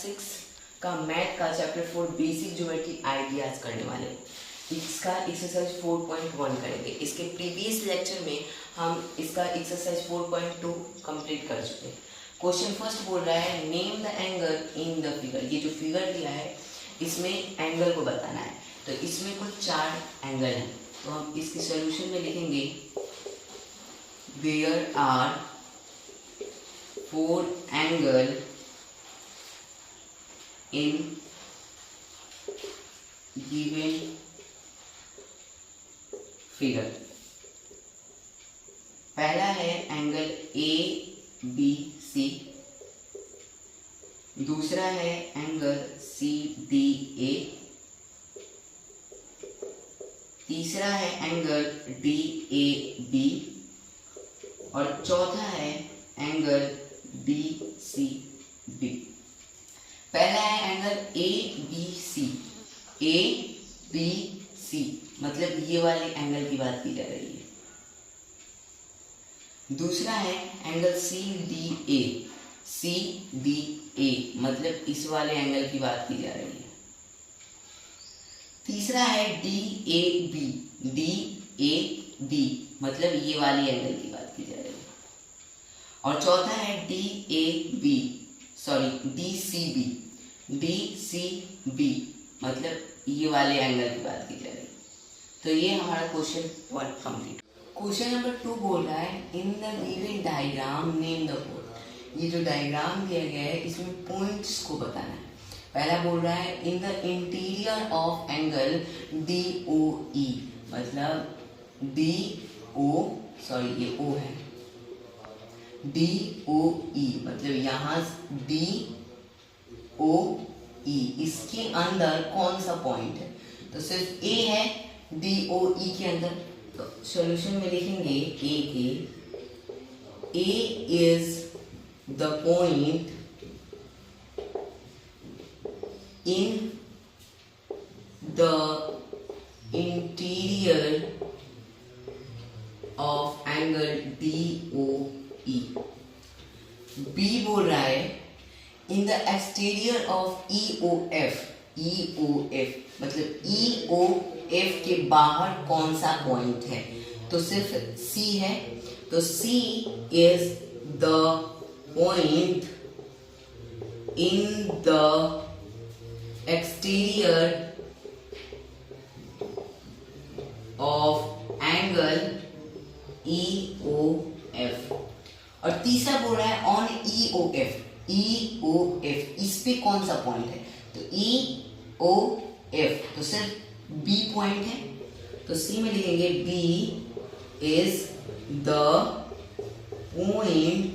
6 का मैथ का chapter 4 basic geometry ideas करने वाले हैं। इसका एक्सरसाइज 4.1 करेंगे। इसके प्रीवियस लेक्चर में हम इसका एक्सरसाइज 4.2 कंप्लीट कर चुके हैं। क्वेश्चन फर्स्ट बोल रहा है name the angle in the figure. ये जो फिगर दिया है इसमें एंगल को बताना है। तो इसमें कुल 4 एंगल हैं। तो हम इसके सॉल्यूशन में लिखेंगे there are 4 angle in given figure. पहला है एंगल ए बी सी, दूसरा है एंगल सी डी ए, तीसरा है एंगल डी ए बी और चौथा है एंगल डी सी बी। पहला है angle A B C. A B C मतलब ये वाले एंगल की बात की जा रही है। दूसरा है angle C D A. C D A मतलब इस वाले एंगल की बात की जा रही है। तीसरा है D A B. D A B मतलब ये वाली एंगल की बात की जा रही है। और चौथा है D C B. D C B मतलब ये वाले एंगल की बात की जा रही है। तो ये हमारा क्वेश्चन 1 कंप्लीट। क्वेश्चन नंबर 2 बोल रहा है in the given diagram name the point. ये जो डायग्राम दिया गया है इसमें पॉइंट्स को बताना है। पहला बोल रहा है in the interior of angle D O E मतलब ये ओ है। डी ओ ई मतलब यहाँ डी ओ ई इसके अंदर कौन सा पॉइंट है? तो सिर्फ ए है डी ओ ई के अंदर। तो सॉल्यूशन में लिखेंगे ए के A is the point in the interior of angle D O E. B बोल रहा है in the exterior of E O F. E O F मतलब ई ओ एफ के बाहर कौन सा पॉइंट है? तो सिर्फ सी है। तो C is the point in the exterior of angle E O F. और तीसरा बोल रहा है on E O F. E O F इस पे कौन सा पॉइंट है? तो ई ओ एफ तो सिर्फ बी पॉइंट है। तो सी में लिखेंगे B is the point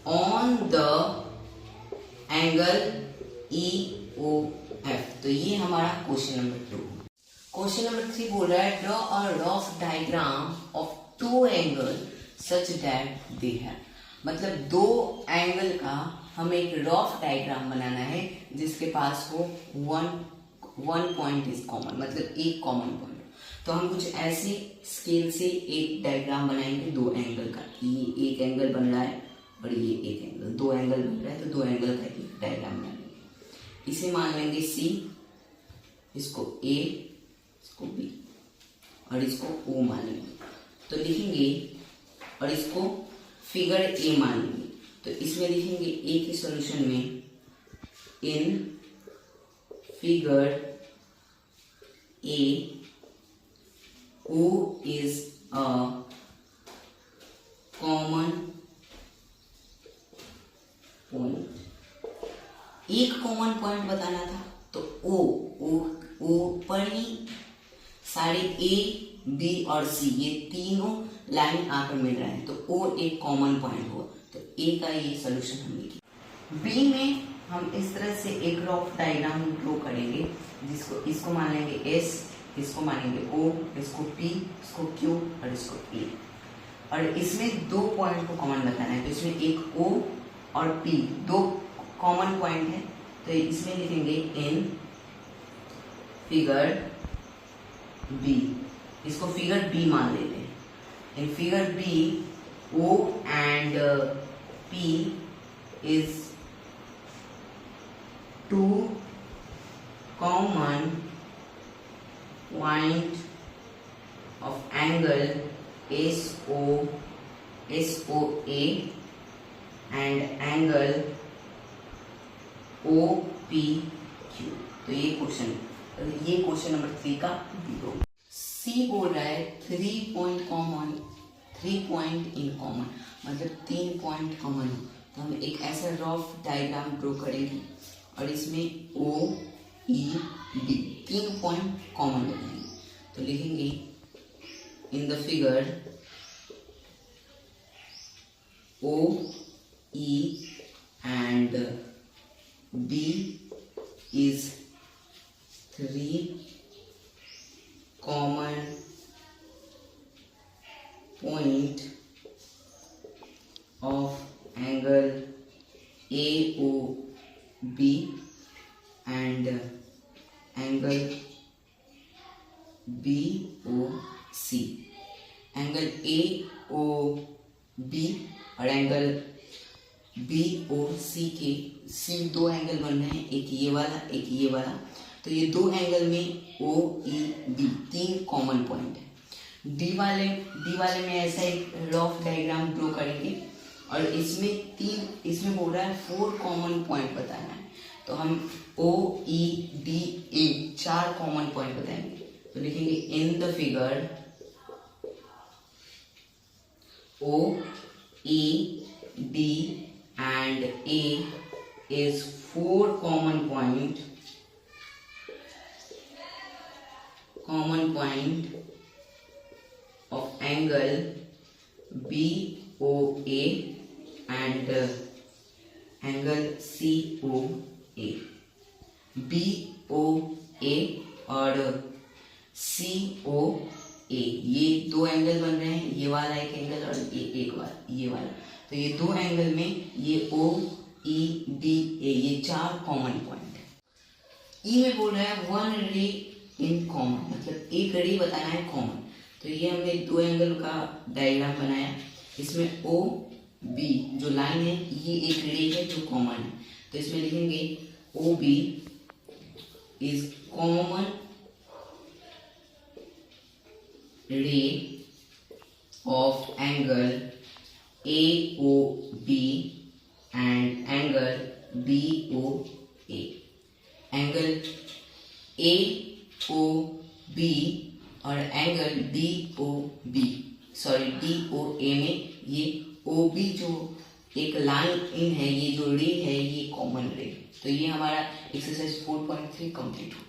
on the angle E O F. तो ये हमारा क्वेश्चन नंबर 2। क्वेश्चन नंबर 3 बोल रहा है draw a rough diagram of 2 angle such that they have. मतलब 2 एंगल का हमें एक रफ डायग्राम बनाना है जिसके पास हो वन पॉइंट इज कॉमन मतलब एक कॉमन पॉइंट। तो हम कुछ ऐसे स्केल से एक डायग्राम बनाएंगे 2 एंगल का। ये एक एंगल बन रहा है और ये एक एंगल, 2 एंगल बन रहा है तो 2 एंगल का एक डायग्राम बना लेंगे। इसे मान लेंगे सी, इसको ए, इसको बी और इसको ओ मान लेंगे। तो लिखेंगे और इसको फिगर ए मान लेंगे। तो इसमें लिखेंगे ए के सॉल्यूशन में in figure A O is a common point. एक कॉमन पॉइंट बताना था तो ओ पर ही सारे ए बी और सी ये तीनों लाइन आकर मिल रहे हैं तो ओ एक कॉमन पॉइंट हुआ। तो ए का ये सॉल्यूशन हम लिखेंगे। बी में हम इस तरह से एक रफ डायग्राम ड्रॉ करेंगे इसको मान लेंगे एस, इसको मानेंगे ओ, इसको पी, इसको क्यू और इसको ए। और इसमें 2 पॉइंट को कॉमन बताना है। तो इसमें एक ओ और पी 2 कॉमन पॉइंट है। तो इसमें लिखेंगे इन फिगर बी। इसको फिगर बी मान लेते हैं। In figure B O and P is two common point of angle SOA and angle OPQ। तो ये क्वेश्चन नंबर 3 का बी होगा। सी बोल रहा है 3 पॉइंट इन कॉमन, मतलब 3 पॉइंट कॉमन हो। तो हम एक ऐसा रफ डायग्राम ड्रॉ करेंगे और इसमें O E D 3 point common लगाएंगे। तो लिखेंगे in the figure O E and B is 3 common point of angle AOB and angle BOC। Angle AOB और एंगल BOC के सिर्फ 2 एंगल बन रहे हैं, एक ये वाला एक ये वाला। तो ये 2 एंगल में OEB 3 कॉमन पॉइंट है। डी वाले में ऐसा एक रफ डायग्राम ड्रॉ करेंगे और इसमें बोल रहा है 4 कॉमन पॉइंट बताना है। तो हम OEDA 4 कॉमन पॉइंट बताएंगे। तो लिखेंगे in the figure OED and A is 4 common point of angle BOA and angle COA। BOA और COA ये 2 एंगल बन रहे हैं, ये वाला एक एंगल और ये वाला। तो ये 2 एंगल में ये OEDA ये 4 कॉमन पॉइंट है। ई में बोल रहा है 1 रे इन कॉमन, मतलब एक रे बताना है कॉमन। तो ये हमने 2 एंगल का डायग्राम बनाया। इसमें OB जो लाइन है ये एक रे है जो कॉमन है। तो इसमें लिखेंगे OB is common ray of angle AOB and angle BOA। Angle AOB और एंगल DOA में ये OB जो एक लाइन इन है, ये जो रे है ये कॉमन रे। तो ये हमारा एक्सरसाइज 4.3 कंप्लीट हो।